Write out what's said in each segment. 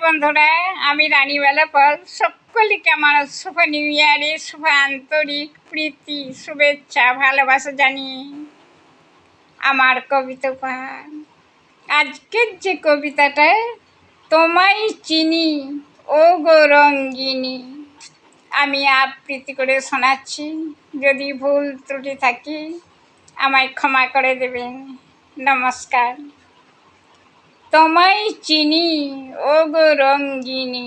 বন্ধুরা, আমি রানীবালা পাল। সকলকে আমার শুভ নিউ ইয়ারে শুভ আন্তরিক প্রীতি, শুভেচ্ছা, ভালোবাসা জানিয়ে আমার কবিতা উপহার। আজকের যে কবিতাটা, তোমায় চিনি ও গো রঙ্গিনী, আমি আবৃত্তি করে শোনাচ্ছি। যদি ভুল ত্রুটি থাকি আমায় ক্ষমা করে দেবেন। নমস্কার। তোমায় চিনি ও গো রঙ্গিনী,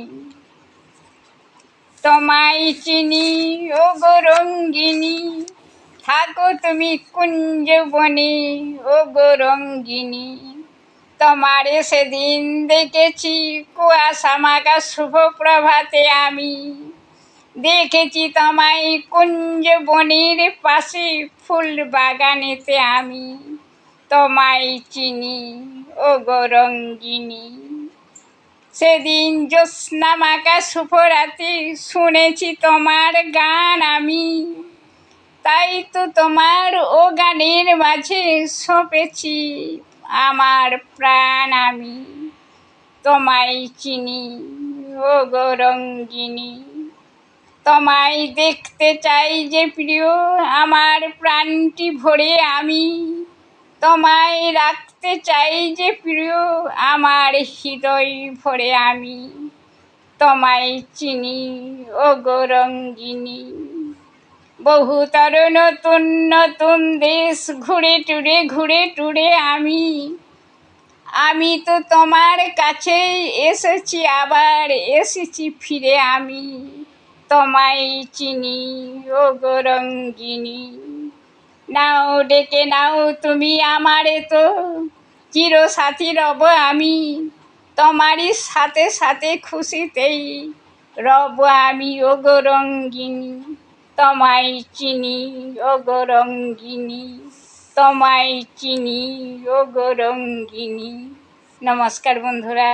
তোমায় চিনি ও গো রঙ্গিনী, থাকো তুমি কুঞ্জবনে ও গো রঙ্গিনী। তোমারে সেদিন দেখেছি কুয়াশা মাখা শুভ প্রভাতে, আমি দেখেছি তোমায় কুঞ্জবনের পাশে ফুল বাগানেতে, আমি তোমায় চিনি ও গো রঙ্গিনী। সেদিন জ্যোৎস্না মাখা শুভ রাতে শুনেছি তোমার গান আমি, তাই তো তোমার ও গানের মাঝে সঁপেছি আমার প্রাণ আমি। তোমায় চিনি ও গো রঙ্গিনী, তোমায় দেখতে চাই যে প্রিয় আমার প্রাণটি ভরে, আমি তোমায় রাখতে চাই যে প্রিয় আমার হৃদয় ভরে, আমি তোমায় চিনি ও গো রঙ্গিনী। বহুতর নতুন নতুন দেশ ঘুরে টুরে আমি তো তোমার কাছেই এসেছি, আবার এসেছি ফিরে, আমি তোমায় চিনি ও গো রঙ্গিনী। নাও ডেকে নাও তুমি আমারে, তো চিরসাথী রব আমি, তোমারই সাথে সাথে খুশিতেই রব আমি ও গো রঙ্গিনী। তোমায় চিনি ও গো রঙ্গিনী, তোমায় চিনি ও গো রঙ্গিনী। নমস্কার বন্ধুরা।